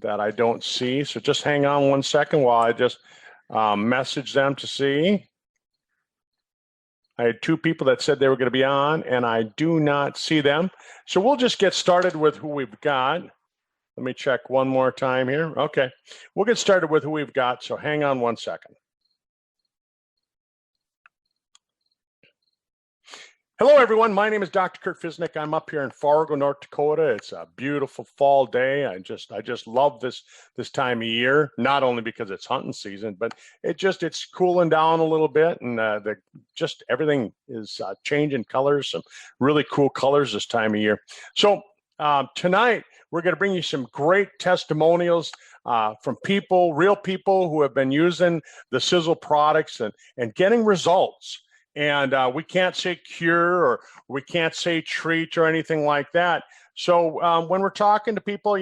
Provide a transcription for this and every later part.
that I don't see. So just hang on 1 second while I just message them to see. I had 2 people that said they were going to be on, and I do not see them. So we'll just get started with who we've got. Let me check one more time here. Okay, we'll get started with who we've got. So hang on 1 second. Hello, everyone. My name is Dr. Kurt Fisnick. I'm up here in Fargo, North Dakota. It's a beautiful fall day. I just love this time of year, not only because it's hunting season, but it's cooling down a little bit, and just everything is changing colors, some really cool colors this time of year. So tonight, we're going to bring you some great testimonials from people, real people who have been using the Sisel products and getting results. And we can't say cure or we can't say treat or anything like that. So when we're talking to people,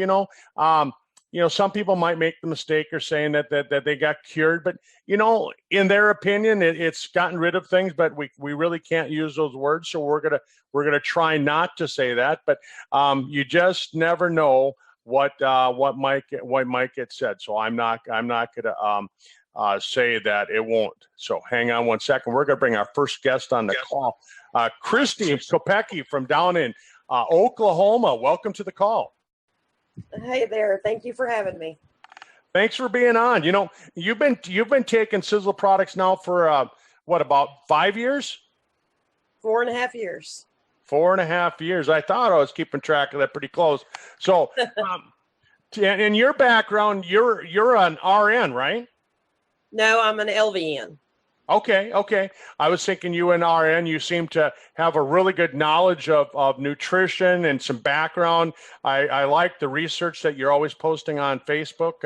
some people might make the mistake of saying that they got cured, but in their opinion, it's gotten rid of things. But we really can't use those words, so we're gonna try not to say that. But you just never know what might get said. So I'm not gonna say that it won't. So hang on 1 second. We're going to bring our first guest on the call. Christy Kopecki from down in Oklahoma. Welcome to the call. Hey there. Thank you for having me. Thanks for being on. You've been taking Sisel products now for about 5 years? 4.5 years. 4.5 years. I thought I was keeping track of that pretty close. So in your background, you're an RN, right? No, I'm an LVN. Okay. I was thinking you and RN, you seem to have a really good knowledge of nutrition and some background. I like the research that you're always posting on Facebook,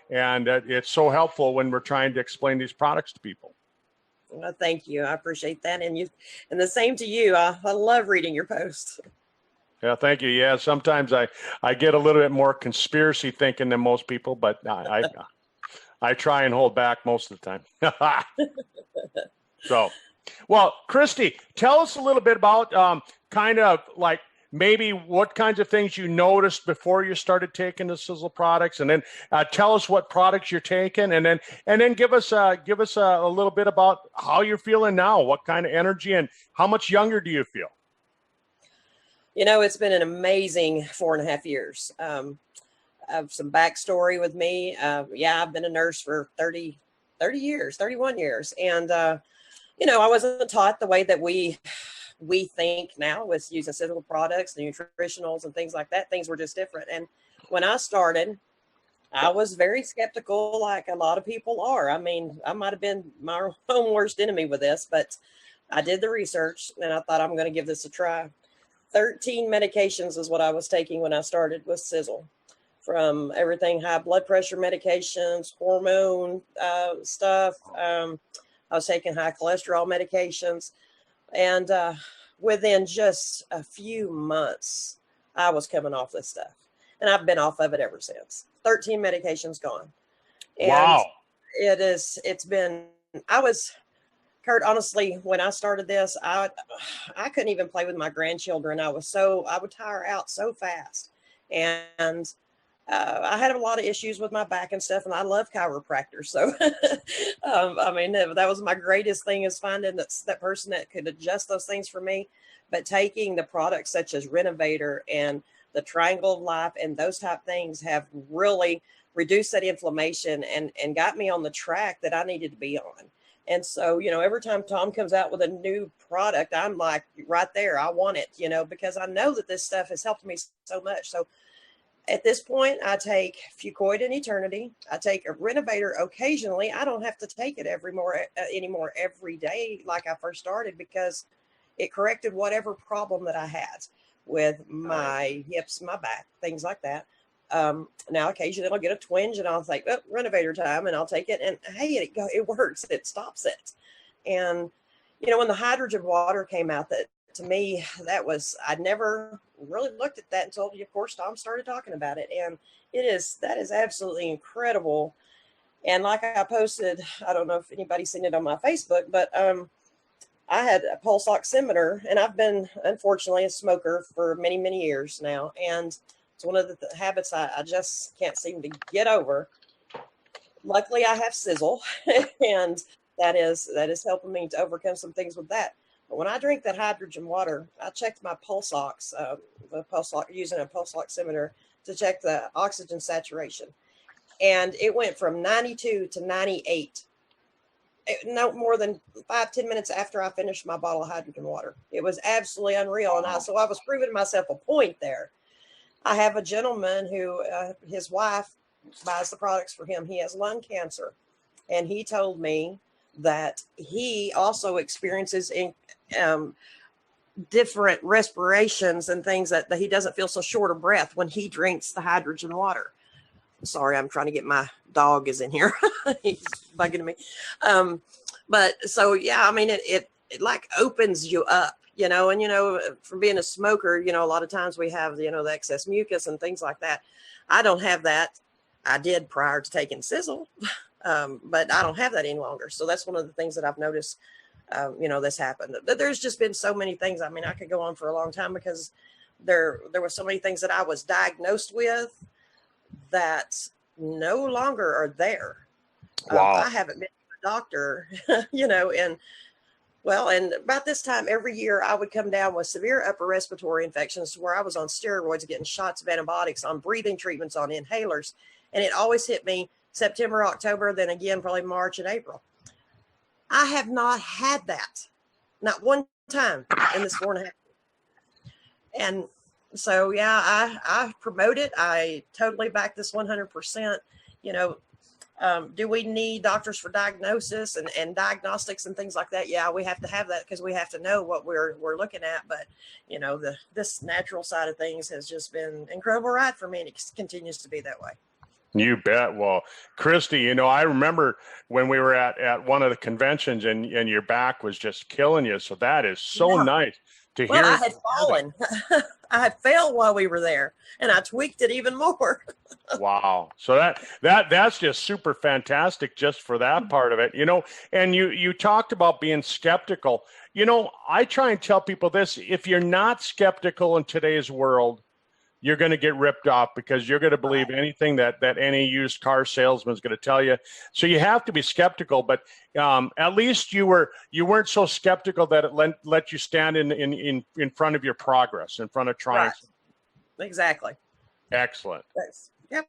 and it's so helpful when we're trying to explain these products to people. Well, thank you. I appreciate that. And the same to you. I love reading your posts. Yeah, thank you. Yeah, sometimes I get a little bit more conspiracy thinking than most people, but I try and hold back most of the time. So, well, Christy, tell us a little bit about kind of like maybe what kinds of things you noticed before you started taking the Sisel products, and then tell us what products you're taking, and then give us a little bit about how you're feeling now, what kind of energy, and how much younger do you feel? It's been an amazing 4.5 years. Of some backstory with me. I've been a nurse for 31 years. And, I wasn't taught the way that we think now with using Sisel products, the nutritionals and things like that. Things were just different. And when I started, I was very skeptical, like a lot of people are. I mean, I might have been my own worst enemy with this, but I did the research and I thought I'm going to give this a try. 13 medications is what I was taking when I started with Sisel. From everything, high blood pressure medications, hormone stuff. I was taking high cholesterol medications. And within just a few months, I was coming off this stuff. And I've been off of it ever since. 13 medications gone. And wow. Kurt, honestly, when I started this, I couldn't even play with my grandchildren. I would tire out so fast. And I had a lot of issues with my back and stuff, and I love chiropractors. So, that was my greatest thing, is finding that person that could adjust those things for me. But taking the products such as Renovator and the Triangle of Life and those type things have really reduced that inflammation and got me on the track that I needed to be on. And so, every time Tom comes out with a new product, I'm like, right there, I want it, because I know that this stuff has helped me so much. So, at this point, I take Fucoid and Eternity. I take a Renovator occasionally. I don't have to take it anymore every day like I first started, because it corrected whatever problem that I had with my hips, my back, things like that. Now occasionally I'll get a twinge and I'll think, oh, Renovator time, and I'll take it. And hey, it works. It stops it. And, when the hydrogen water came out, that to me, I'd never really looked at that until, of course, Tom started talking about it. And that is absolutely incredible. And like I posted, I don't know if anybody's seen it on my Facebook, but I had a pulse oximeter, and I've been, unfortunately, a smoker for many, many years now. And It's one of the habits I just can't seem to get over. Luckily, I have Sisel, and that is helping me to overcome some things with that. But when I drink that hydrogen water, I checked my pulse ox, using a pulse oximeter to check the oxygen saturation, and it went from 92 to 98. No more than 5-10 minutes after I finished my bottle of hydrogen water. It was absolutely unreal, and I was proving myself a point there. I have a gentleman who his wife buys the products for him. He has lung cancer, and he told me that he also experiences different respirations and things that he doesn't feel so short of breath when he drinks the hydrogen water. Sorry, I'm trying to get, my dog is in here. He's bugging me. But so, yeah, I mean, it like opens you up, you know, and, from being a smoker, a lot of times we have, the excess mucus and things like that. I don't have that. I did prior to taking Sisel, but I don't have that any longer. So that's one of the things that I've noticed, this happened. But there's just been so many things. I mean, I could go on for a long time because there were so many things that I was diagnosed with that no longer are there. Wow. I haven't been to a doctor, and about this time every year I would come down with severe upper respiratory infections to where I was on steroids, getting shots of antibiotics, on breathing treatments, on inhalers. And it always hit me September, October, then again, probably March and April. I have not had that, not one time in this 4.5 years. And so, yeah, I promote it. I totally back this 100%. Do we need doctors for diagnosis and diagnostics and things like that? Yeah, we have to have that because we have to know what we're looking at. But, this natural side of things has just been an incredible ride for me, and it continues to be that way. You bet. Well, Christy, I remember when we were at one of the conventions and your back was just killing you. So that is so nice to hear. Well, I had fallen. I had fell while we were there, and I tweaked it even more. Wow. So that's just super fantastic just for that part of it, and you talked about being skeptical. I try and tell people this: if you're not skeptical in today's world, you're going to get ripped off because you're going to believe anything that any used car salesman is going to tell you. So you have to be skeptical, but at least you weren't so skeptical that it let you stand in front of your progress, in front of trying. Right. Exactly. Excellent. Yes. Yep.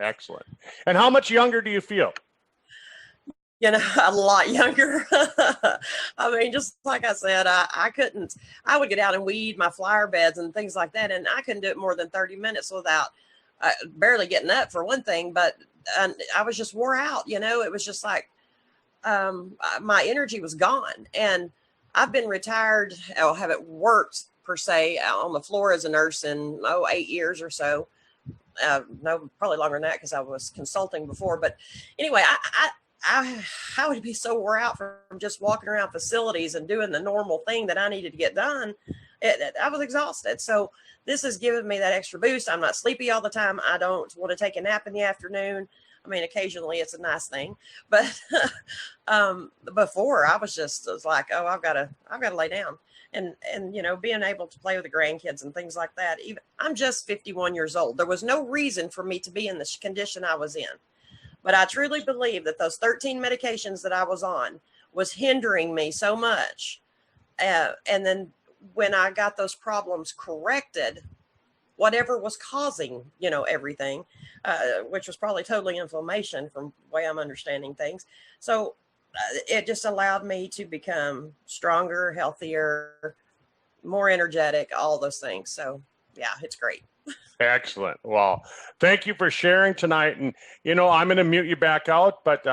Excellent. And how much younger do you feel? A lot younger. I mean, just like I said, I would get out and weed my flower beds and things like that, and I couldn't do it more than 30 minutes without barely getting up, for one thing, but I was just wore out, it was just like my energy was gone. And I've been retired, I haven't worked per se on the floor as a nurse in 8 years or so. No, probably longer than that because I was consulting before. But anyway, I would be so wore out from just walking around facilities and doing the normal thing that I needed to get done. I was exhausted. So this has given me that extra boost. I'm not sleepy all the time. I don't want to take a nap in the afternoon. I mean, occasionally it's a nice thing, but before I was like, oh, I've got to lay down. And being able to play with the grandkids and things like that. I'm just 51 years old. There was no reason for me to be in the condition I was in. But I truly believe that those 13 medications that I was on was hindering me so much. And then when I got those problems corrected, whatever was causing, everything, which was probably totally inflammation from the way I'm understanding things. So it just allowed me to become stronger, healthier, more energetic, all those things. So yeah, it's great. Excellent. Well, thank you for sharing tonight. And, I'm going to mute you back out, but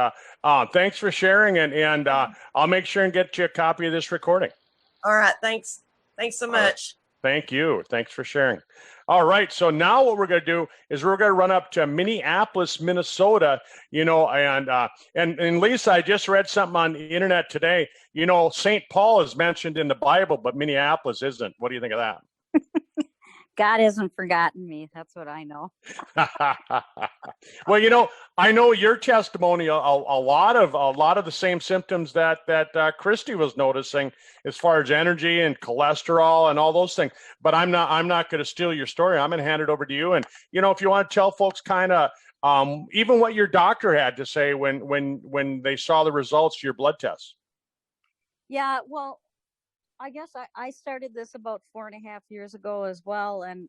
thanks for sharing. And I'll make sure and get you a copy of this recording. All right. Thanks. Thanks so much. Thank you. Thanks for sharing. All right. So now what we're going to do is we're going to run up to Minneapolis, Minnesota, and Lisa, I just read something on the internet today. St. Paul is mentioned in the Bible, but Minneapolis isn't. What do you think of that? God hasn't forgotten me. That's what I know. Well, I know your testimony, a lot of the same symptoms that Christy was noticing as far as energy and cholesterol and all those things. But I'm not going to steal your story. I'm going to hand it over to you. And if you want to tell folks kind of even what your doctor had to say when they saw the results of your blood tests. Yeah, well, I guess I started this about 4.5 years ago as well, and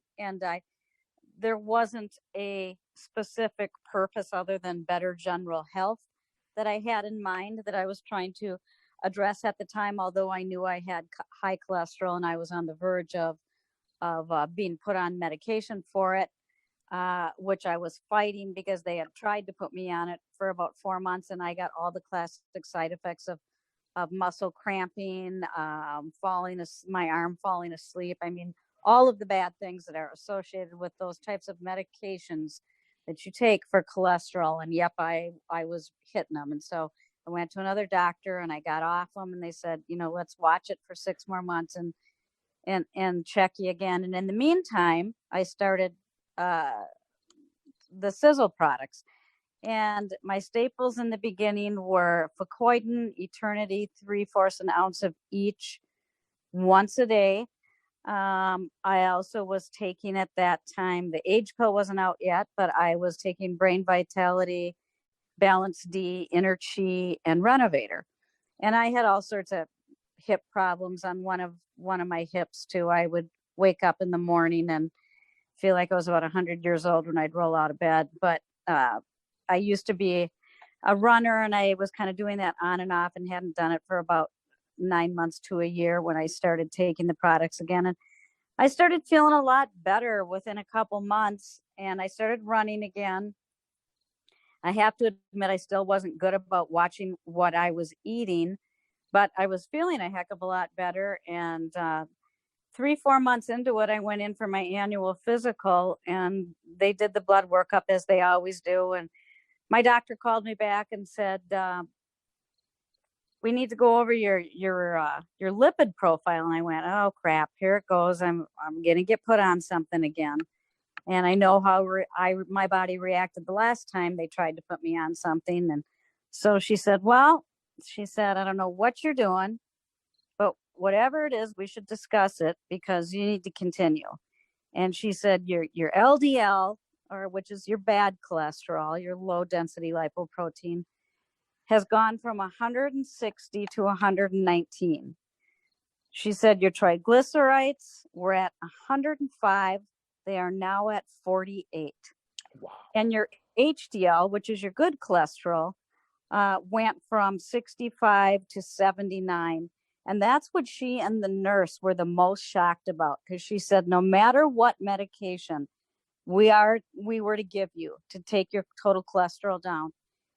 there wasn't a specific purpose other than better general health that I had in mind that I was trying to address at the time. Although I knew I had high cholesterol and I was on the verge of being put on medication for it, which I was fighting because they had tried to put me on it for about 4 months, and I got all the classic side effects of muscle cramping, my arm falling asleep. I mean, all of the bad things that are associated with those types of medications that you take for cholesterol. And yep, I was hitting them. And so I went to another doctor and I got off them, and they said, let's watch it for 6 more months and check you again. And in the meantime, I started the Sisel products. And my staples in the beginning were Fucoidan, Eternity, 3/4 an ounce of each once a day. I also was taking at that time, the A.G.E pill wasn't out yet, but I was taking Brain Vitality, Balance D, Inner Chi, and Renovator. And I had all sorts of hip problems on one of my hips too. I would wake up in the morning and feel like I was about 100 years old when I'd roll out of bed. But I used to be a runner, and I was kind of doing that on and off and hadn't done it for about 9 months to a year when I started taking the products again. And I started feeling a lot better within a couple months, and I started running again. I have to admit, I still wasn't good about watching what I was eating, but I was feeling a heck of a lot better. And 3-4 months into it, I went in for my annual physical, and they did the blood workup as they always do. And my doctor called me back and said, we need to go over your lipid profile. And I went, oh crap, here it goes. I'm going to get put on something again. And I know how my body reacted the last time they tried to put me on something. And so she said, I don't know what you're doing, but whatever it is, we should discuss it because you need to continue. And she said, your LDL, which is your bad cholesterol, your low density lipoprotein, has gone from 160 to 119. She said your triglycerides were at 105. They are now at 48. Wow. And your HDL, which is your good cholesterol, went from 65 to 79. And that's what she and the nurse were the most shocked about, because she said, no matter what medication we were to give you to take your total cholesterol down,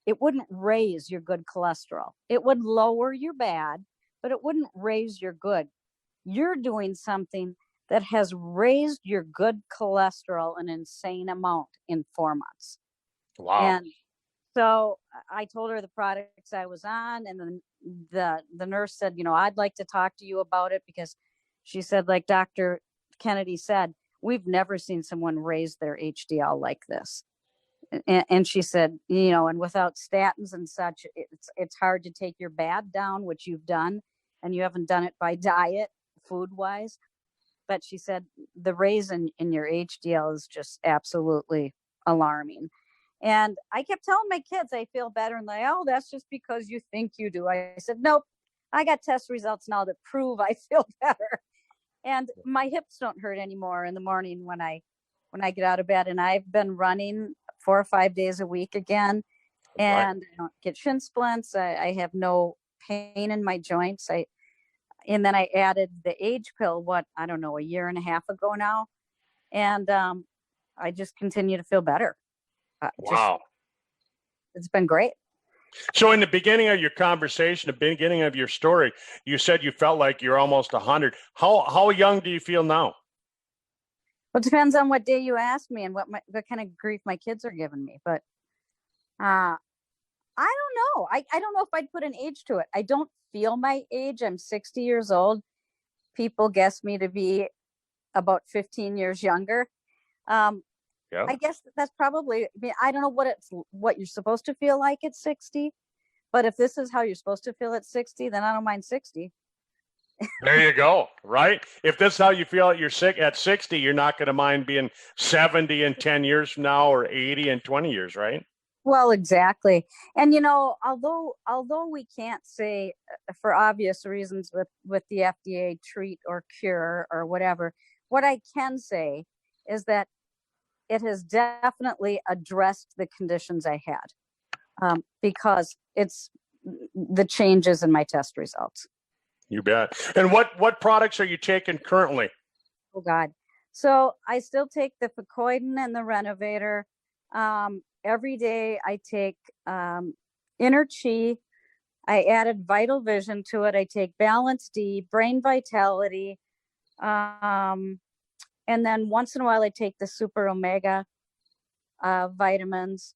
it wouldn't raise your good cholesterol. It would lower your bad, but it wouldn't raise your good. You're doing something that has raised your good cholesterol an insane amount in 4 months. Wow. And so I told her the products I was on, and then the nurse said, I'd like to talk to you about it, because she said, like Dr. Kennedy said, we've never seen someone raise their HDL like this. And she said, and without statins and such, it's hard to take your bad down, which you've done, and you haven't done it by diet, food wise. But she said the raise in your HDL is just absolutely alarming. And I kept telling my kids I feel better, and that's just because you think you do. I said, nope, I got test results now that prove I feel better. And my hips don't hurt anymore in the morning when I get out of bed. And I've been running 4 or 5 days a week again, and I don't get shin splints. I have no pain in my joints. And then I added the A.G.E pill, a year and a half ago now. And I just continue to feel better. Wow. It's been great. So in the beginning of your conversation, the beginning of your story, you said you felt like you're almost 100. How young do you feel now? Well, it depends on what day you ask me and what kind of grief my kids are giving me. But I don't know. I don't know if I'd put an age to it. I don't feel my age. I'm 60 years old. People guess me to be about 15 years younger. Yeah. I guess that's probably, I mean, I don't know what you're supposed to feel like at 60, but if this is how you're supposed to feel at 60, then I don't mind 60. There you go. Right. If this is how you feel you're sick at 60, you're not going to mind being 70 in 10 years from now or 80 in 20 years. Right. Well, exactly. And although we can't say for obvious reasons with the FDA treat or cure or whatever, what I can say is that it has definitely addressed the conditions I had, because it's the changes in my test results. You bet. And what products are you taking currently? Oh God. So I still take the Ficoidin and the Renovator. Every day I take Inner Chi. I added Vital Vision to it. I take Balance D, Brain Vitality. And then once in a while I take the Super Omega vitamins.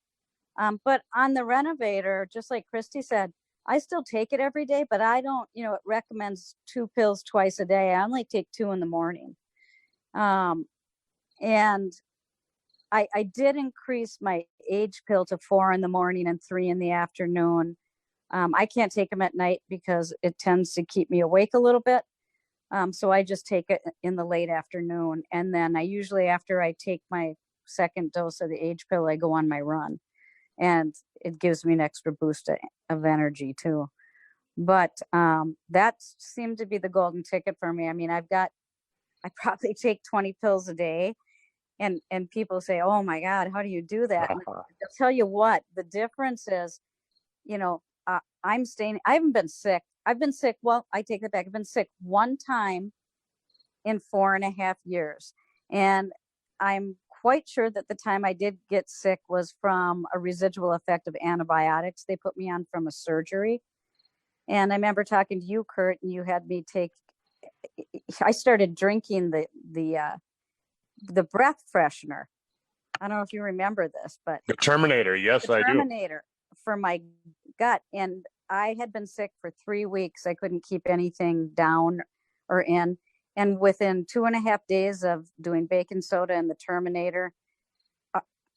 But on the Renovator, just like Christy said, I still take it every day, but I don't, it recommends 2 pills twice a day. I only take 2 in the morning. And I did increase my age pill to 4 in the morning and 3 in the afternoon. I can't take them at night because it tends to keep me awake a little bit. So I just take it in the late afternoon. And then I usually, after I take my second dose of the age pill, I go on my run. And it gives me an extra boost of energy too. But that seemed to be the golden ticket for me. I mean, I probably take 20 pills a day. And people say, oh my God, how do you do that? And I'll tell you what, the difference is, I haven't been sick. I've been sick. Well, I take it back. I've been sick one time in 4.5 years. And I'm quite sure that the time I did get sick was from a residual effect of antibiotics they put me on from a surgery. And I remember talking to you, Kurt, and you had me I started drinking the breath freshener. I don't know if you remember this, but The Terminator. Yes, I do. Terminator for my gut. And I had been sick for 3 weeks. I couldn't keep anything down or in. And within 2.5 days of doing baking soda and the Terminator,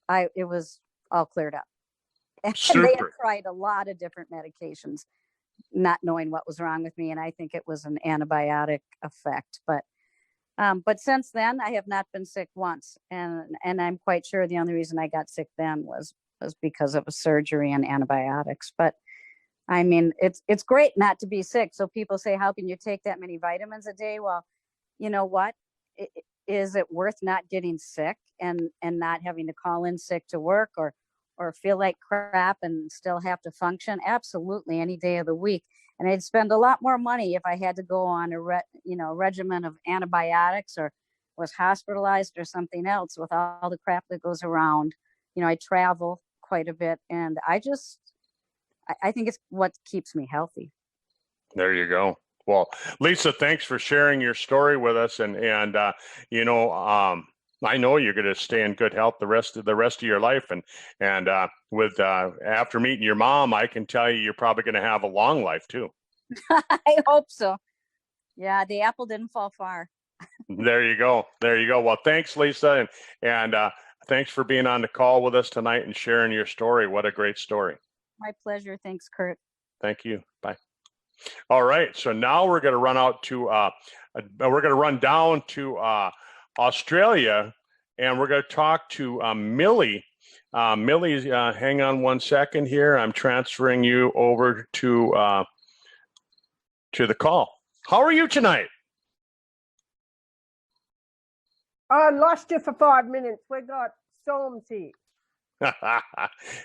it was all cleared up. And they had tried a lot of different medications, not knowing what was wrong with me. And I think it was an antibiotic effect. But since then, I have not been sick once. And I'm quite sure the only reason I got sick then was because of a surgery and antibiotics. But I mean, it's great not to be sick. So people say, how can you take that many vitamins a day? Well, you know what? Is it worth not getting sick and not having to call in sick to work or feel like crap and still have to function? Absolutely, any day of the week. And I'd spend a lot more money if I had to go on a regimen of antibiotics or was hospitalized or something else with all the crap that goes around. I travel quite a bit, and I think it's what keeps me healthy. There you go. Well, Lisa, thanks for sharing your story with us, and I know you're going to stay in good health the rest of your life, and with after meeting your mom, I can tell you're probably going to have a long life too. I hope so. Yeah, the apple didn't fall far. There you go. Well, thanks, Lisa, and thanks for being on the call with us tonight and sharing your story. What a great story. My pleasure. Thanks, Kurt. Thank you. Bye. All right. So now we're going to run down to Australia, and we're going to talk to Millie. Millie, hang on one second here. I'm transferring you over to the call. How are you tonight? I lost you for 5 minutes. We got storms here.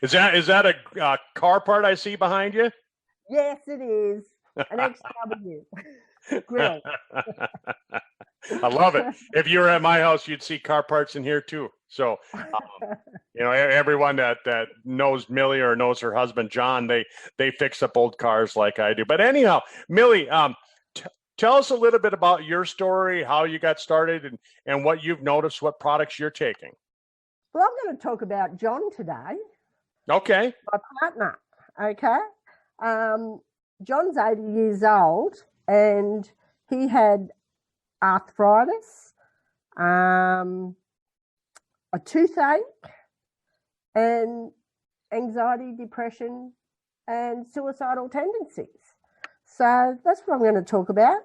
Is that a car part I see behind you? Yes, it is. An XW. Grill. I love it. If you were at my house, you'd see car parts in here too. So, everyone that knows Millie or knows her husband John, they fix up old cars like I do. But anyhow, Millie, tell us a little bit about your story, how you got started, and what you've noticed, what products you're taking. Well, I'm going to talk about John today. Okay. My partner. Okay. John's 80 years old, and he had arthritis, a a toothache, and anxiety, depression, and suicidal tendencies. So that's what I'm going to talk about.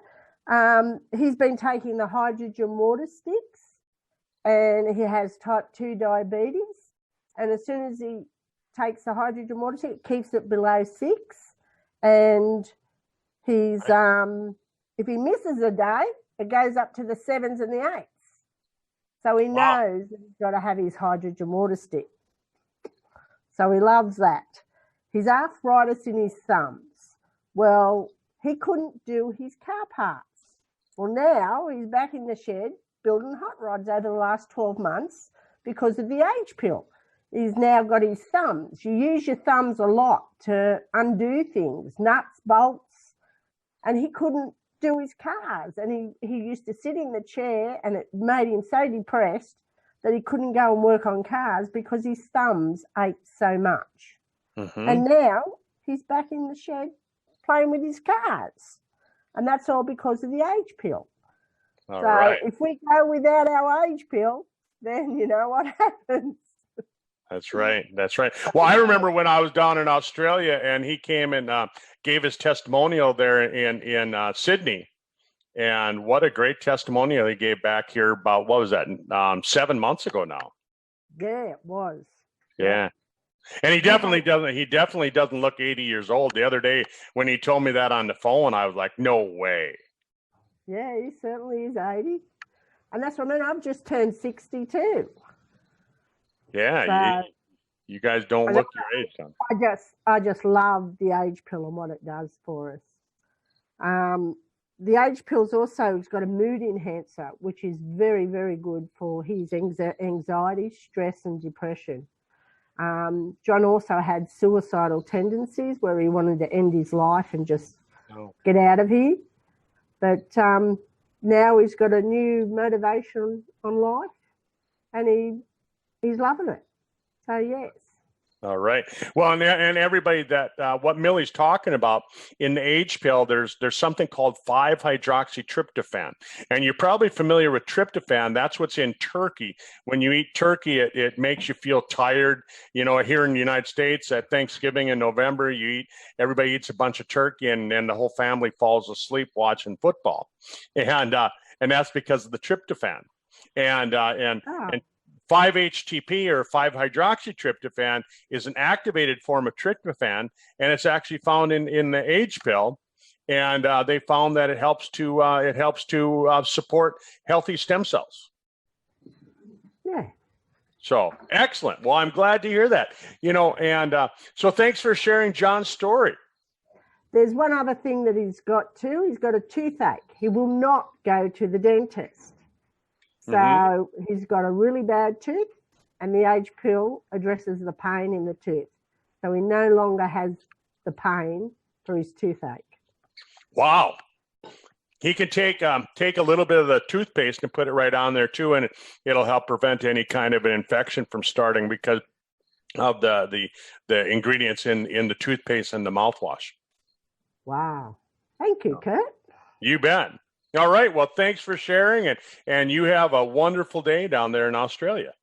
He's been taking the hydrogen water sticks, and he has type 2 diabetes. And as soon as he takes the hydrogen water stick, it keeps it below 6. And he's if he misses a day, it goes up to the 7s and the 8s. So he knows that he's got to have his hydrogen water stick. So he loves that. His arthritis in his thumbs. Well, he couldn't do his car parts. Well, now he's back in the shed building hot rods over the last 12 months because of the age pill. He's now got his thumbs. You use your thumbs a lot to undo things, nuts, bolts, and he couldn't do his cars. And he used to sit in the chair, and it made him so depressed that he couldn't go and work on cars because his thumbs ached so much. Mm-hmm. And now he's back in the shed playing with his cars. And that's all because of the age pill. All right. If we go without our age pill, then you know what happens. That's right. That's right. Well, I remember when I was down in Australia and he came and gave his testimonial there in Sydney. And what a great testimonial he gave back here about, what was that, 7 months ago now? Yeah, it was. Yeah. And he definitely doesn't look 80 years old. The other day when he told me that on the phone, I was like, no way. Yeah, he certainly is 80. And that's what I mean. I've just turned 62. Yeah, so, you guys don't look your age, son. I just love the age pill and what it does for us. The age pill's also, it's got a mood enhancer, which is very, very good for his anxiety, stress, and depression. John also had suicidal tendencies where he wanted to end his life and just get out of here. But now he's got a new motivation on life, and he's loving it. So, yes. All right. Well, and everybody that what Millie's talking about in the age pill, there's something called 5-hydroxytryptophan, and you're probably familiar with tryptophan. That's what's in turkey. When you eat turkey, it makes you feel tired. You know, here in the United States at Thanksgiving in November, everybody eats a bunch of turkey, and the whole family falls asleep watching football, and that's because of the tryptophan, and 5-HTP or 5-hydroxytryptophan is an activated form of tryptophan, and it's actually found in the age pill. And they found that it helps to support healthy stem cells. Yeah. So excellent. Well, I'm glad to hear that. You know, and so thanks for sharing John's story. There's one other thing that he's got too. He's got a toothache. He will not go to the dentist. So he's got a really bad tooth, and the age pill addresses the pain in the tooth. So he no longer has the pain for his toothache. Wow. He can take a little bit of the toothpaste and put it right on there too, and it'll help prevent any kind of an infection from starting because of the ingredients in the toothpaste and the mouthwash. Wow. Thank you, Kurt. You bet. All right. Well, thanks for sharing, and you have a wonderful day down there in Australia.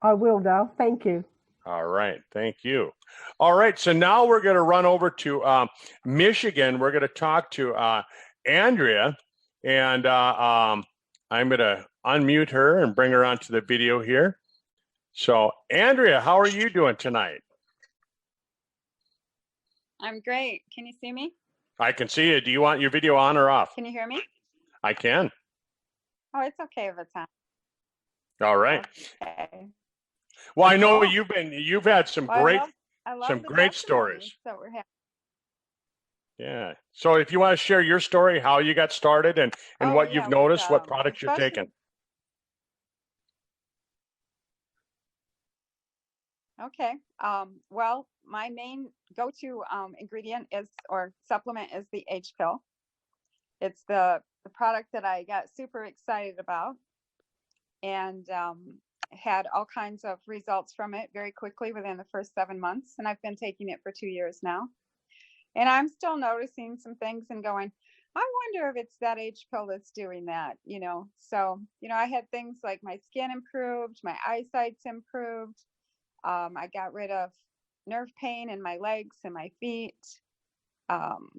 I will, Dale. Thank you. All right. Thank you. All right. So now we're going to run over to Michigan. We're going to talk to Andrea, and I'm going to unmute her and bring her onto the video here. So, Andrea, how are you doing tonight? I'm great. Can you see me? I can see you. Do you want your video on or off? Can you hear me? I can. Oh, it's okay if it's on. All right. Okay. Well, I know you've had some great stories that we're having. Yeah. So if you want to share your story, how you got started and what you've noticed, what products you're taking. Okay. Well, my main go-to ingredient or supplement is the H pill. It's the product that I got super excited about and had all kinds of results from it very quickly within the first 7 months. And I've been taking it for 2 years now. And I'm still noticing some things and going, I wonder if it's that H pill that's doing that, So, I had things like my skin improved, my eyesight's improved. I got rid of nerve pain in my legs and my feet. Um,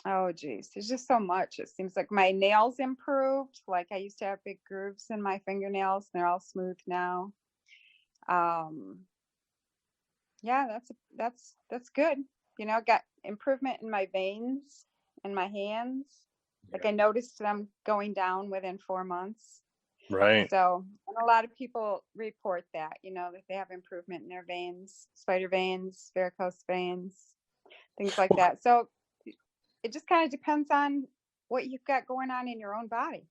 oh geez, there's just so much. It seems like my nails improved. Like I used to have big grooves in my fingernails, and they're all smooth now. Yeah, that's good. Got improvement in my veins and my hands. Like I noticed them going down within 4 months. Right. So, and a lot of people report that, that they have improvement in their veins, spider veins, varicose veins, things like that. So it just kind of depends on what you've got going on in your own body.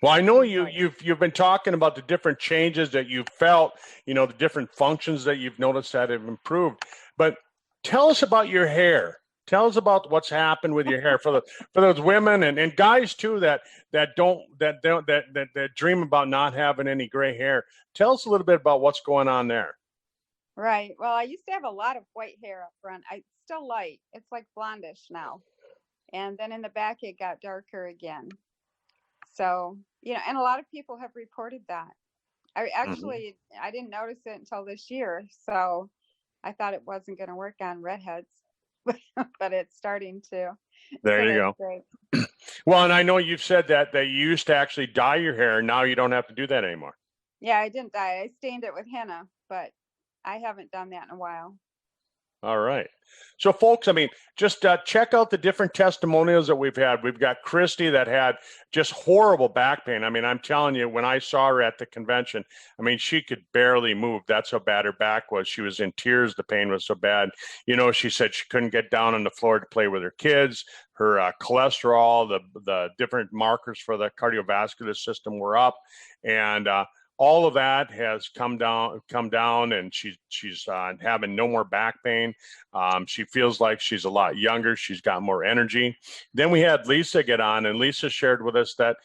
Well, I know you've been talking about the different changes that you've felt, the different functions that you've noticed that have improved. But tell us about your hair. Tell us about what's happened with your hair for those women and guys too that dream about not having any gray hair. Tell us a little bit about what's going on there. Right. Well, I used to have a lot of white hair up front. It's still light. It's like blondish now. And then in the back, it got darker again. So, and a lot of people have reported that. I didn't notice it until this year. So I thought it wasn't going to work on redheads, but it's starting to. There so you go. Great. Well, and I know you've said that you used to actually dye your hair. Now you don't have to do that anymore. Yeah, I didn't dye. I stained it with henna, but I haven't done that in a while. All right. So, folks, just check out the different testimonials that we've had. We've got Christy that had just horrible back pain. I'm telling you, when I saw her at the convention, she could barely move. That's how bad her back was. She was in tears. The pain was so bad. She said she couldn't get down on the floor to play with her kids. Her cholesterol, the different markers for the cardiovascular system were up. And all of that has come down, and she's having no more back pain. She feels like she's a lot younger. She's got more energy. Then we had Lisa get on, and Lisa shared with us that,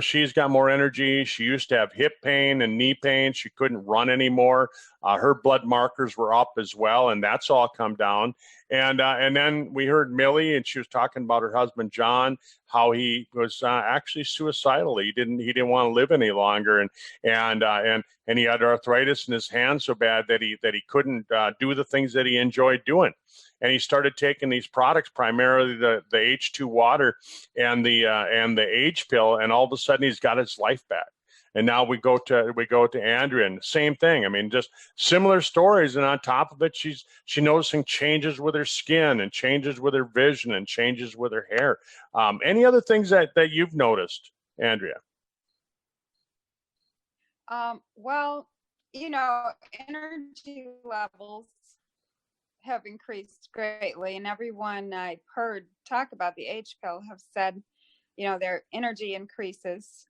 she's got more energy. She used to have hip pain and knee pain. She couldn't run anymore. Her blood markers were up as well, and that's all come down. And then we heard Millie, and she was talking about her husband John, how he was actually suicidal. He didn't want to live any longer, and he had arthritis in his hand so bad that he couldn't do the things that he enjoyed doing. And he started taking these products, primarily the H2 water and the A.G.E pill, and all of a sudden he's got his life back. And now we go to Andrea, and same thing. Just similar stories. And on top of it, she's noticing changes with her skin and changes with her vision and changes with her hair. Any other things that you've noticed, Andrea? Well, energy levels have increased greatly, and everyone I've heard talk about the H pill have said, their energy increases.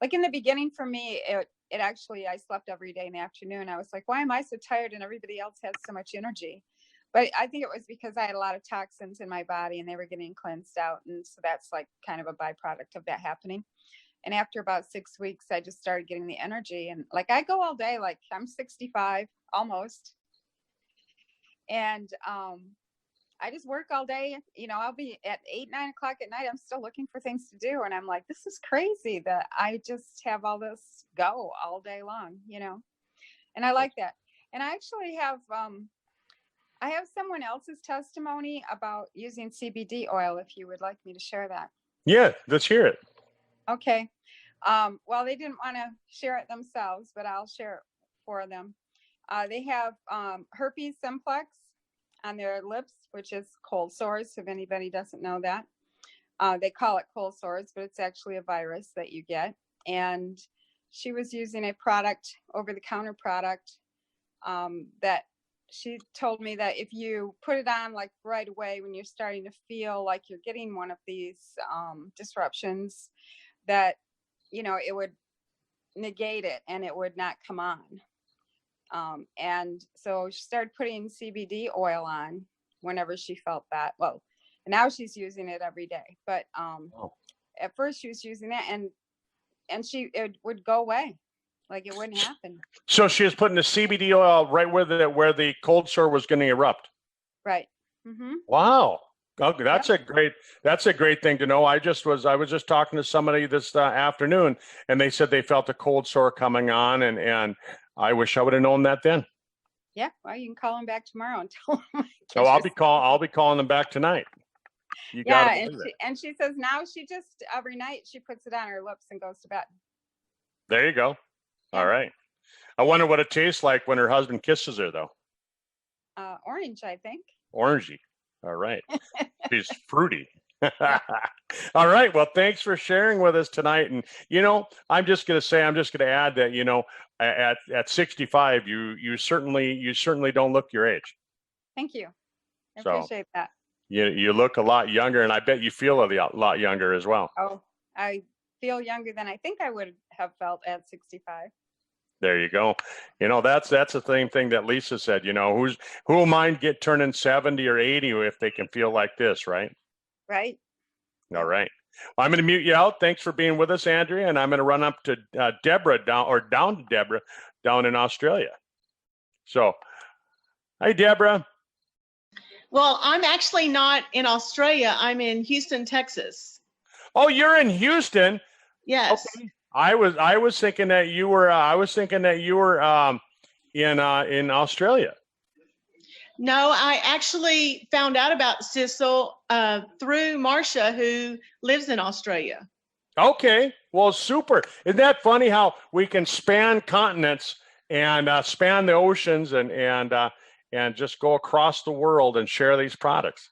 Like in the beginning for me, it actually, I slept every day in the afternoon. I was like, why am I so tired and everybody else has so much energy? But I think it was because I had a lot of toxins in my body and they were getting cleansed out. And so that's like kind of a byproduct of that happening. And after about 6 weeks, I just started getting the energy, and like I go all day, like I'm 65 almost. And I just work all day. I'll be at 8, 9 o'clock at night. I'm still looking for things to do. And I'm like, this is crazy that I just have all this go all day long, and I like that. And I actually have, I have someone else's testimony about using CBD oil, if you would like me to share that. Yeah, let's hear it. Okay. Well, they didn't want to share it themselves, but I'll share it for them. They have herpes simplex on their lips, which is cold sores, if anybody doesn't know that. They call it cold sores, but it's actually a virus that you get. And she was using a product, over-the-counter product, that she told me that if you put it on like right away when you're starting to feel like you're getting one of these disruptions, that, it would negate it and it would not come on. And so she started putting CBD oil on whenever she felt that. Well, now she's using it every day, but at first she was using it and it would go away, like it wouldn't happen. So she was putting the CBD oil right where the cold sore was going to erupt. Right. Mm-hmm. Wow. Okay, that's a great thing to know. I was just talking to somebody this afternoon, and they said they felt a cold sore coming on, and I wish I would have known that then. Yeah, well, you can call them back tomorrow and tell them. So I'll be calling them back tonight. You Yeah, gotta and believe it. and she says now she just every night she puts it on her lips and goes to bed. There you go. Yeah. All right. I wonder what it tastes like when her husband kisses her, though. Orange, I think. Orangey. All right. She's fruity. All right. Well, thanks for sharing with us tonight. And, I'm just going to add that, at 65, you certainly don't look your age. Thank you. I So, appreciate that. You look a lot younger, and I bet you feel a lot younger as well. Oh, I feel younger than I think I would have felt at 65. There you go. That's the same thing that Lisa said. Who'll mind turning 70 or 80 if they can feel like this, right? Right. All right. Well, I'm going to mute you out. Thanks for being with us, Andrea, and I'm going to run up to Deborah down to Deborah down in Australia. So, hi, Deborah. Well, I'm actually not in Australia. I'm in Houston, Texas. Oh, you're in Houston. Yes. Okay. I was thinking that you were in Australia. No, I actually found out about Sisel through Marcia, who lives in Australia. Okay, well, super. Isn't that funny how we can span continents and span the oceans and just go across the world and share these products?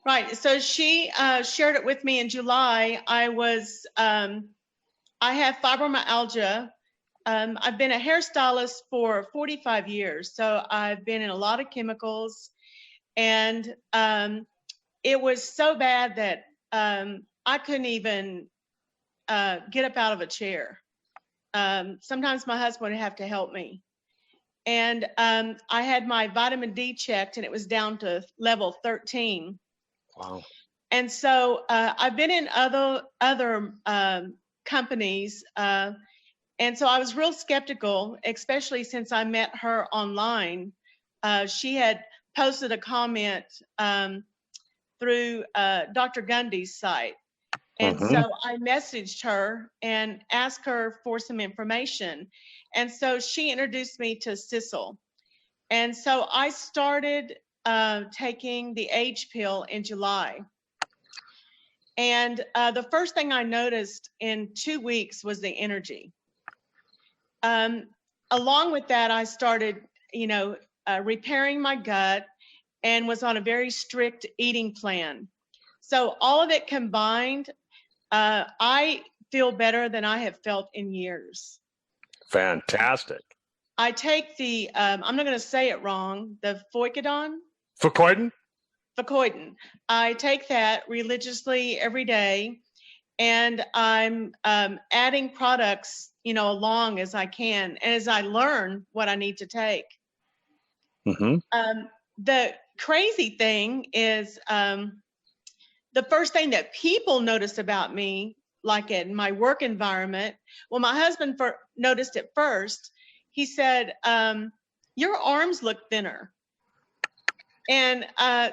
Right. So she shared it with me in July. I have fibromyalgia. I've been a hairstylist for 45 years. So I've been in a lot of chemicals, and it was so bad that I couldn't even get up out of a chair. Sometimes my husband would have to help me. And I had my vitamin D checked, and it was down to level 13. Wow. And so I've been in other companies. And so I was real skeptical, especially since I met her online. She had posted a comment through Dr. Gundy's site. And so I messaged her and asked her for some information. And so she introduced me to Sisel. And so I started taking the A.G.E pill in July. And the first thing I noticed in 2 weeks was the energy. Along with that, I started, repairing my gut and was on a very strict eating plan. So all of it combined, I feel better than I have felt in years. Fantastic. I take the, I'm not going to say it wrong, the Foikodon? Focoidin. I take that religiously every day, and I'm adding products, along as I can, and as I learn what I need to take. The crazy thing is, the first thing that people notice about me, like in my work environment, well, my husband noticed it first. He said, your arms look thinner. And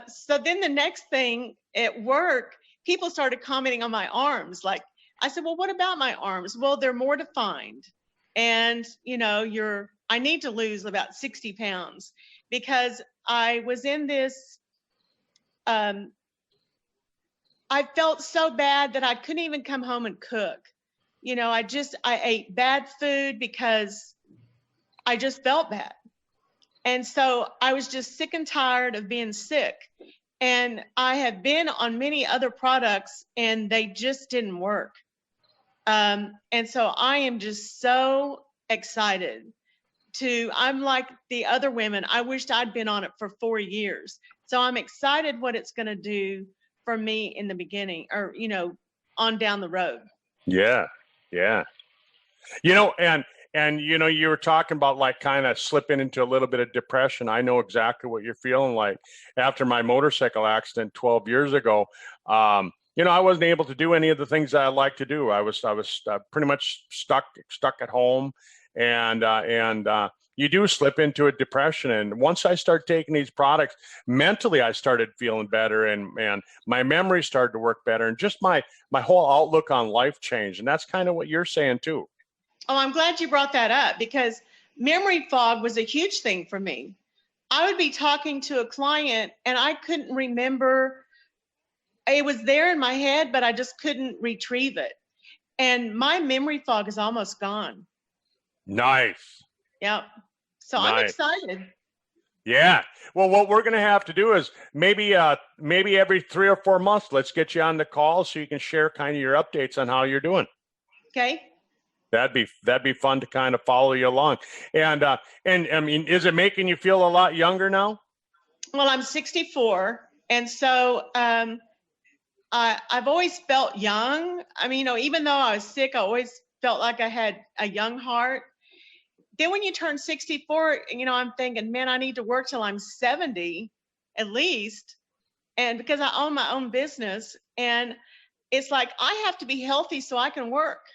so then the next thing at work, people started commenting on my arms. Like, I said, well, what about my arms? Well, they're more defined. And, I need to lose about 60 pounds because I was in this, I felt so bad that I couldn't even come home and cook. I ate bad food because I just felt bad. And so I was just sick and tired of being sick. And I have been on many other products and they just didn't work. And so I am just so excited I'm like the other women. I wished I'd been on it for 4 years. So I'm excited what it's going to do for me in the beginning or, on down the road. Yeah. Yeah. And you were talking about like kind of slipping into a little bit of depression. I know exactly what you're feeling like. After my motorcycle accident 12 years ago, I wasn't able to do any of the things that I like to do. I was pretty much stuck at home, and you do slip into a depression. And once I start taking these products, mentally I started feeling better, and my memory started to work better, and just my whole outlook on life changed. And that's kind of what you're saying too. Oh, I'm glad you brought that up, because memory fog was a huge thing for me. I would be talking to a client and I couldn't remember. It was there in my head, but I just couldn't retrieve it. And my memory fog is almost gone. Nice. Yep. So Nice. I'm excited. Yeah. Well, what we're going to have to do is maybe every 3 or 4 months, let's get you on the call so you can share kind of your updates on how you're doing. Okay. That'd be fun to kind of follow you along. And I mean, is it making you feel a lot younger now? Well, I'm 64, and so I've always felt young. I mean, even though I was sick, I always felt like I had a young heart. Then when you turn 64, I'm thinking, man, I need to work till I'm 70 at least, and because I own my own business, and it's like I have to be healthy so I can work.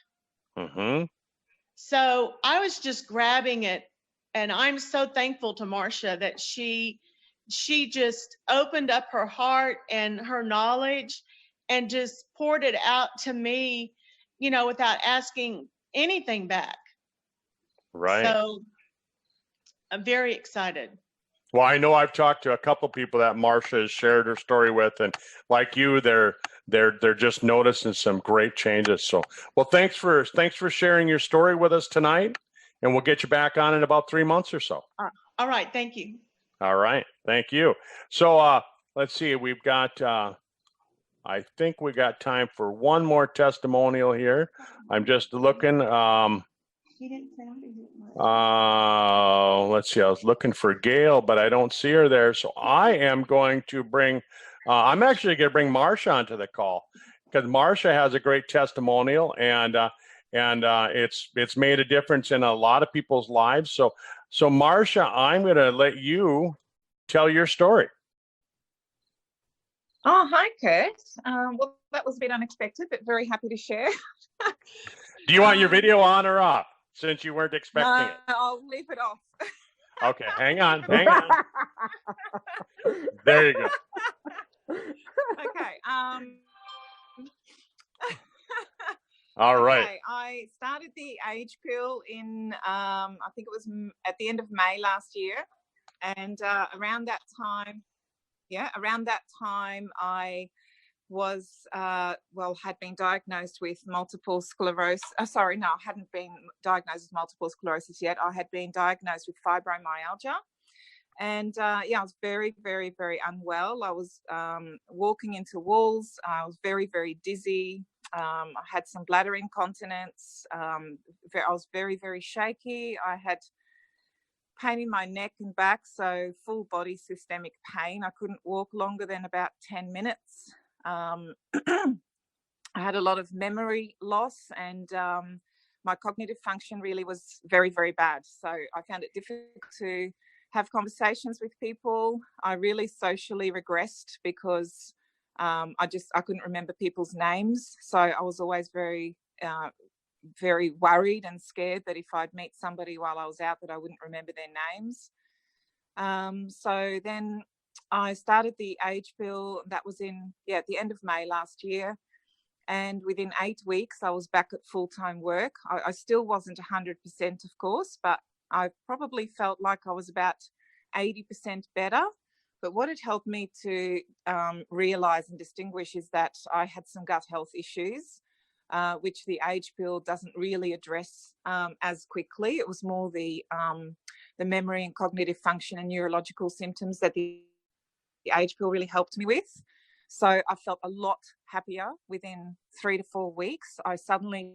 Mm-hmm. So I was just grabbing it, and I'm so thankful to Marcia that she just opened up her heart and her knowledge and just poured it out to me, without asking anything back. Right. So I'm very excited. Well, I know I've talked to a couple people that Marcia has shared her story with, and like you, they're just noticing some great changes. So, well, thanks for sharing your story with us tonight, and we'll get you back on in about 3 months or so. All right, thank you. All right, thank you. So, let's see, we've got. I think we got time for one more testimonial here. I'm just looking. Let's see, I was looking for Gail, but I don't see her there. So I am going to bring, I'm actually going to bring Marcia onto the call, because Marcia has a great testimonial, and it's made a difference in a lot of people's lives. So Marcia, I'm going to let you tell your story. Oh, hi, Kurt. Well, that was a bit unexpected, but very happy to share. Do you want your video on or off, since you weren't expecting it? I'll leave it off. Okay, hang on. There you go. Okay. All right. Okay, I started the A.G.E pill in, I think it was at the end of May last year. And around that time, I was, had been diagnosed with multiple sclerosis. Sorry, no, I hadn't been diagnosed with multiple sclerosis yet. I had been diagnosed with fibromyalgia. And I was very, very, very unwell. I was walking into walls. I was very, very dizzy. I had some bladder incontinence. I was very, very shaky. I had pain in my neck and back, so full body systemic pain. I couldn't walk longer than about 10 minutes. I had a lot of memory loss, and my cognitive function really was very, very bad. So I found it difficult to have conversations with people. I really socially regressed because I couldn't remember people's names. So I was always very, very worried and scared that if I'd meet somebody while I was out, that I wouldn't remember their names. So then I started the A.G.E pill. That was at the end of May last year. And within 8 weeks, I was back at full-time work. I still wasn't 100%, of course, but I probably felt like I was about 80% better. But what it helped me to realise and distinguish is that I had some gut health issues, which the A.G.E pill doesn't really address as quickly. It was more the memory and cognitive function and neurological symptoms that the A.G.E pill really helped me with. So I felt a lot happier within 3 to 4 weeks. I suddenly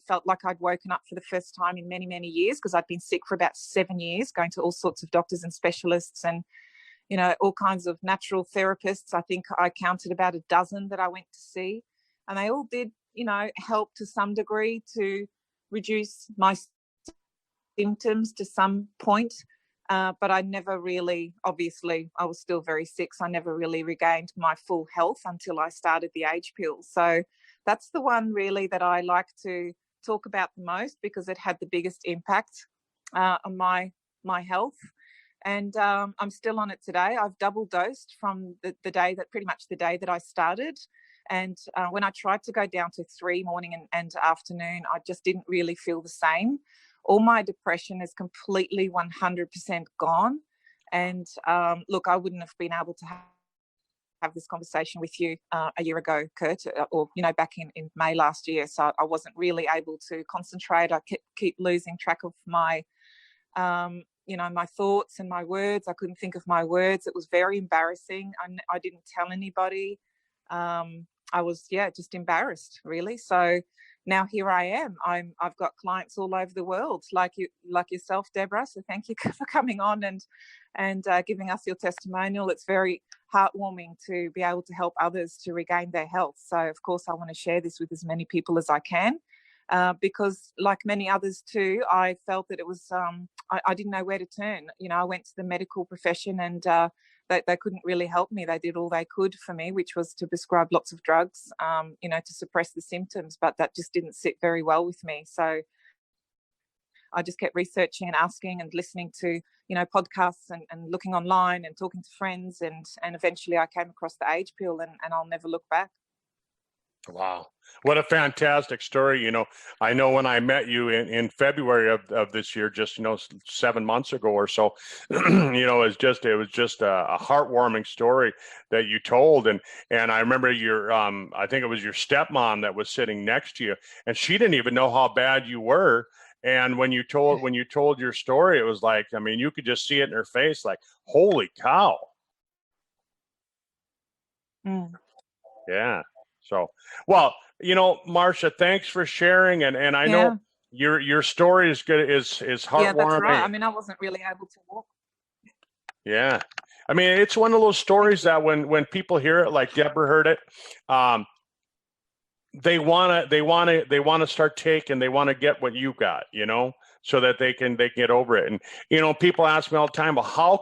felt like I'd woken up for the first time in many, many years, because I'd been sick for about 7 years, going to all sorts of doctors and specialists and, all kinds of natural therapists. I think I counted about a dozen that I went to see, and they all did, help to some degree to reduce my symptoms to some point. But I never really, obviously, I was still very sick, so I never really regained my full health until I started the A.G.E pill. So that's the one really that I like to talk about the most, because it had the biggest impact. on my health. And I'm still on it today. I've double dosed from the day that, pretty much the day that I started. And when I tried to go down to 3 morning and afternoon, I just didn't really feel the same. All my depression is completely 100% gone. And look, I wouldn't have been able to have this conversation with you a year ago, Kurt, or, you know, back in May last year. So I wasn't really able to concentrate. I keep losing track of my, you know, my thoughts and my words. I couldn't think of my words. It was very embarrassing. I didn't tell anybody. I was, just embarrassed, really. So now here I am. I've got clients all over the world, like yourself, Deborah. So thank you for coming on and giving us your testimonial. It's very heartwarming to be able to help others to regain their health. So of course I want to share this with as many people as I can, because like many others too, I felt that it was I didn't know where to turn. You know, I went to the medical profession and they couldn't really help me. They did all they could for me, which was to prescribe lots of drugs, you know, to suppress the symptoms, but that just didn't sit very well with me. So I just kept researching and asking and listening to, you know, podcasts and looking online and talking to friends. And eventually I came across the A.G.E pill and I'll never look back. Wow. What a fantastic story. You know, I know when I met you in February of this year, just, you know, 7 months ago or so, you know, it was just a heartwarming story that you told. And I remember your, I think it was your stepmom that was sitting next to you, and she didn't even know how bad you were. And when you told your story, it was like, I mean, you could just see it in her face, like, holy cow. Mm. Yeah. So, well, you know, Marcia, thanks for sharing. And I know your story is good, is heartwarming. Yeah, that's right. I mean, I wasn't really able to walk. Yeah. I mean, it's one of those stories that when people hear it, like Deborah heard it, they want to start taking, they want to get what you got, you know, so that they can get over it. And, you know, people ask me all the time, well, how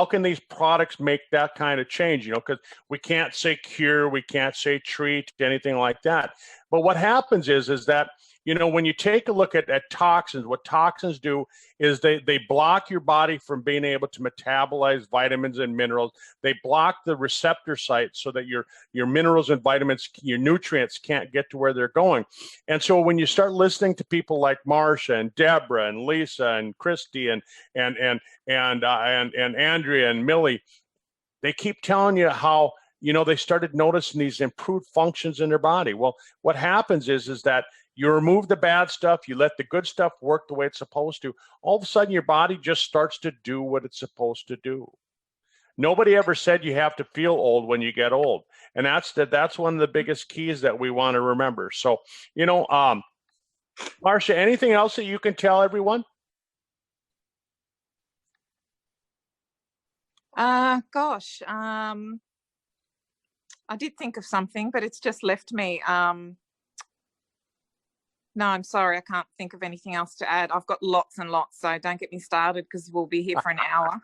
can these products make that kind of change? You know, because we can't say cure, we can't say treat, anything like that. But what happens is that, you know, when you take a look at toxins, what toxins do is they block your body from being able to metabolize vitamins and minerals. They block the receptor sites so that your minerals and vitamins, your nutrients can't get to where they're going. And so when you start listening to people like Marcia and Deborah and Lisa and Christy and Andrea and Millie, they keep telling you how, you know, they started noticing these improved functions in their body. Well, what happens is that you remove the bad stuff, you let the good stuff work the way it's supposed to. All of a sudden, your body just starts to do what it's supposed to do. Nobody ever said you have to feel old when you get old. And that's one of the biggest keys that we want to remember. So, you know, Marcia, anything else that you can tell everyone? Gosh, I did think of something, but it's just left me. No, I'm sorry. I can't think of anything else to add. I've got lots and lots, so don't get me started because we'll be here for an hour.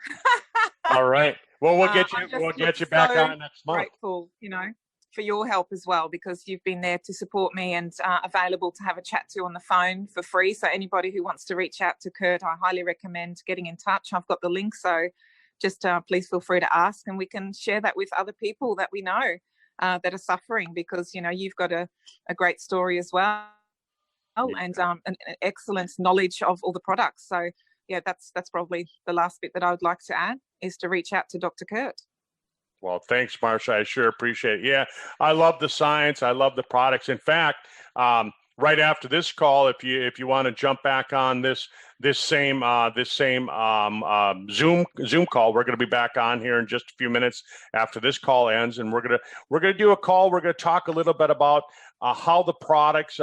All right. Well, we'll get you back on next month. Grateful, you know, for your help as well, because you've been there to support me and available to have a chat to on the phone for free. So anybody who wants to reach out to Kurt, I highly recommend getting in touch. I've got the link, so just please feel free to ask, and we can share that with other people that we know that are suffering, because, you know, you've got a great story as well. And an excellent knowledge of all the products. So yeah, that's probably the last bit that I would like to add, is to reach out to Dr. Kurt. Well, thanks, Marcia. I sure appreciate it. Yeah, I love the science. I love the products. In fact, right after this call, if you want to jump back on this same Zoom call, we're going to be back on here in just a few minutes after this call ends, and we're gonna do a call. We're going to talk a little bit about how the products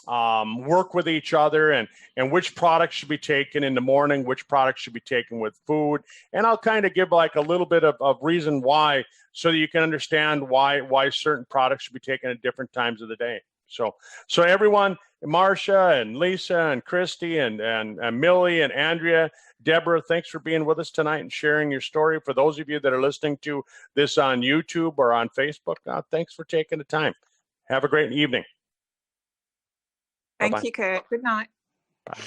work with each other, and which products should be taken in the morning, which products should be taken with food. And I'll kind of give like a little bit of reason why, so that you can understand why certain products should be taken at different times of the day. So everyone, Marcia and Lisa and Christy and Millie and Andrea, Deborah, thanks for being with us tonight and sharing your story. For those of you that are listening to this on YouTube or on Facebook, thanks for taking the time. Have a great evening. Thank you, Kurt. Good night. Bye.